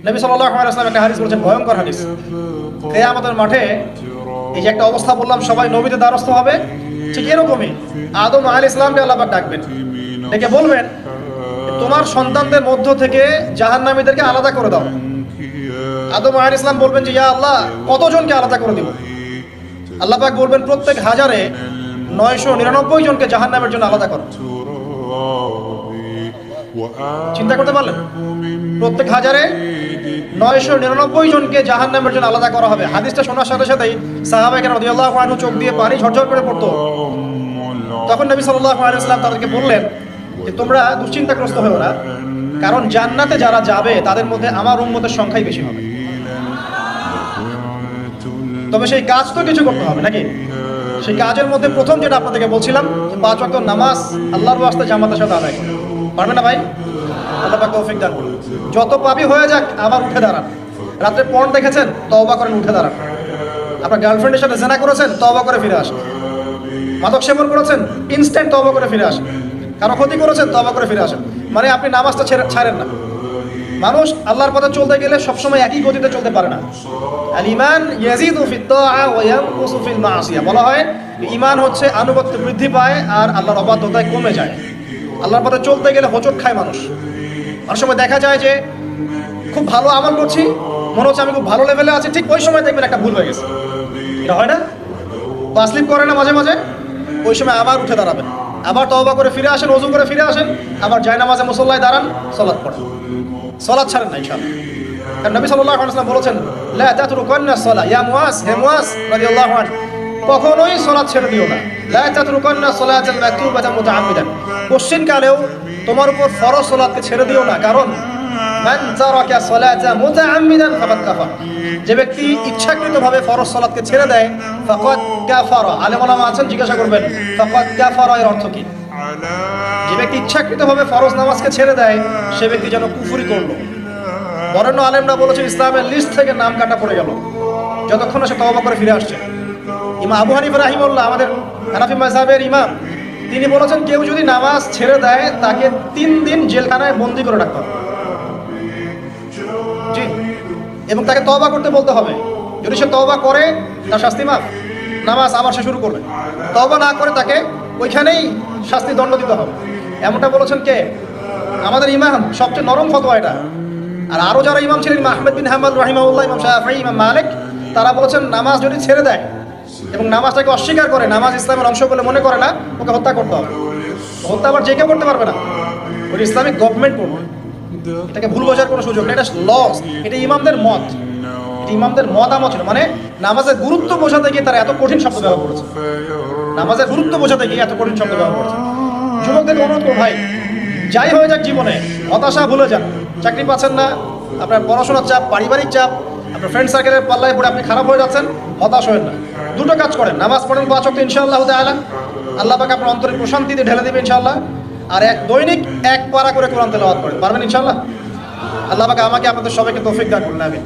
নবী সাল্লাল্লাহু আলাইহি ওয়াসাল্লাম একটা হাদিস বলেছেন, ভয়ঙ্কর হাদিস। কিয়ামতের মাঠে এই যে একটা অবস্থা বললাম, সবাই নবীদের দ্বারস্থ হবে, ঠিক এরকমই আদম আলাইহিস সালামকে আল্লাহ পাক ডাকবেন, ডেকে বলবেন তোমার সন্তানদের মধ্য থেকে জাহান্নামীদেরকে আলাদা করে দাও। আদম আলাইহিস সালাম বলবেন যে ইয়া আল্লাহ, কতজনকে আলাদা করে দিব? আল্লাহ পাক বলবেন প্রত্যেক হাজারে 999 জনকে জাহান্নামের জন্য আলাদা করো। চিন্তা করতে পারলেন? প্রত্যেক হাজারে 999 জনকে জাহান্নামের জন্য আলাদা করা হবে। হাদিসটা শোনার সাথে সাথেই সাহাবায়ে কেরাম রাদিয়াল্লাহু আনহু চোখ দিয়ে পানি ঝরঝর করে পড়তো। তখন নবী সাল্লাল্লাহু আলাইহি ওয়াসাল্লাম তাদেরকে বললেন যে তোমরা দুশ্চিন্তাগ্রস্ত হও না, কারণ জান্নাতে যারা যাবে তাদের মধ্যে আমার উম্মতের সংখ্যাই বেশি হবে। তবে সেই কাজ তো কিছু করতে হবে নাকি? সেই কাজের মধ্যে প্রথম যেটা আপনাদেরকে বলছিলাম, 5 ওয়াক্ত নামাজ আল্লাহর ওয়াস্তে জামাতের সাথে আদায় করুন। পারবে না ভাই? আল্লাহ পাক তৌফিক দান করুন। যত পাপী হয়ে যাক আবার উঠে দাঁড়ান। রাতে পর্ন দেখেছেন, তওবা করেন, উঠে দাঁড়ান। আপনার গার্লফ্রেন্ডের সাথে জেনা করেছেন, তওবা করে ফিরে আসেন। মাদক সেবন করেছেন, ইনস্ট্যান্ট তওবা করে ফিরে আসেন। কারো ক্ষতি করেছেন, তওবা করে ফিরে আসেন। মানে আপনি নামাজটা ছাড়েন না। মানুষ আল্লাহর পথে চলতে গেলে সবসময় একই গতিতে চলতে পারে না। আল ঈমান ইয়াজিদু ফিত তাআ ওয়া ইয়ানকুসু ফিল মাসিয়া। বলা হয় ঈমান হচ্ছে আনুগত্য বৃদ্ধি পায় আর আল্লাহর অবাধ্যতায় কমে যায়। আল্লাহর পথে চলতে গেলে হোঁচট খায় মানুষ। অনেক সময় দেখা যায় যে খুব ভালো আমল করছি, মনে হচ্ছে আমি খুব ভালো লেভেলে আছি, ঠিক ওই সময় দেখবেন একটা ভুল হয়ে গেছে। এটা হয় না? বা স্লিপ করে না মাঝে মাঝে? ওই সময় আবার উঠে দাঁড়াবেন, আবার তওবা করে ফিরে আসেন, ওযু করে ফিরে আসেন, আবার জায়নামাজে মুসল্লায় দাঁড়ান, সালাত পড়েন। সালাত ছাড়েন না ইনশাআল্লাহ। কারণ নবী সাল্লাল্লাহু আলাইহি ওয়াসাল্লাম বলেছেন, লা তাতরুকান্না সালাহ ইয়া মুআজ, হে মুআজ রাদিয়াল্লাহু আনহু, কখনোই সালাত ছেড়ে দিও না। লা তাতরুকান্না সালাতাল মাকতুবাতা মুতাআম্মিদান, কোশ্চেন কালেও তোমার উপর ফরজ সালাতকে ছেড়ে দিও না, কারণ মান তারাকা সালাতা মুতাআম্মিদান ফাকাদ কাফার, যে ব্যক্তি ইচ্ছাকৃতভাবে ফরজ সালাতকে ছেড়ে দেয়, ফাকাদ কাফারা। আলেম ওলামা আছেন, জিজ্ঞাসা করবেন ফাকাদ কাফারা এর অর্থ কি? যে ব্যক্তি ইচ্ছাকৃতভাবে ফরজ নামাজকে ছেড়ে দেয়, সে ব্যক্তি যেন কুফরি করলো। বরেণ্য আলেমরা বলেছেন ইসলামের লিস্ট থেকে নাম কাটা পড়ে গেল যতক্ষণ সে তওবা করে ফিরে আসছে। ইমাম আবু হানিফা রাহিমাহুল্লাহ, আমাদের হানাফি মাযহাবের ইমাম, তিনি বলেছেন কেউ যদি নামাজ ছেড়ে দেয় তাকে 3 দিন জেলখানায় বন্দী করে রাখতে হবে। জি, এবং তাকে তওবা করতে বলতে হবে। যদি সে তওবা করে তার শাস্তি মাফ, নামাজ আবার সে শুরু করবে। তওবা না করে তাকে ওইখানেই শাস্তি দণ্ড দিতে হবে। এমনটা বলেছেন কে? আমাদের ইমাম, সবচেয়ে নরম ফতোয়া এটা। আর আরো যারা ইমাম ছিলেন, ইমাম আহমেদ বিন হাম্বল রাহিমাহুল্লাহ, ইমাম শাফিঈ, ইমাম মালিক, তারা বলেছেন নামাজ যদি ছেড়ে দেয় এবং নামাজটাকে অস্বীকার করে, নামাজ ইসলামের অংশ বলে মনে করে না, ওকে হত্যা করতে হবে। হত্যা আবার যে কেউ করতে পারবে না, ওই ইসলামিক গভর্নমেন্ট করবে। এটাকে ভুল বোঝার কোনো সুযোগ নেই, এটা লস। এটা ইমামদের মত, এটা ইমামদের মতামত ছিল। মানে নামাজের গুরুত্ব বোঝাতে গিয়ে তারা এত কঠিন শব্দ ব্যবহার করেছে। নামাজের গুরুত্ব বোঝাতে গিয়ে এত কঠিন শব্দ ব্যবহার করেছে। যুবকদের অনুরোধ করুন, ভাই যাই হয়ে যাক জীবনে, হতাশা ভুলে যান। চাকরি পাচ্ছেন না, আপনার পড়াশোনার চাপ, পারিবারিক চাপ, আপনার ফ্রেন্ড সার্কেলের পাল্লায় পড়ে আপনি খারাপ হয়ে যাচ্ছেন, হতাশ হবেন না। দুটো কাজ করেন, নামাজ পড়েন 5 ওয়াক্ত, ইনশাআল্লাহ তাআলা আল্লাহ পাক আপনার অন্তরে প্রশান্তি দিয়ে ঢেলে দেবে ইনশাআল্লাহ। আর দৈনিক 1 পারা করে কোরআন তেলাওয়াত করেন, পারবেন ইনশাআল্লাহ। আল্লাহ পাক আমাকে আপনাদের সবাইকে তৌফিক দান করুন, আমিন।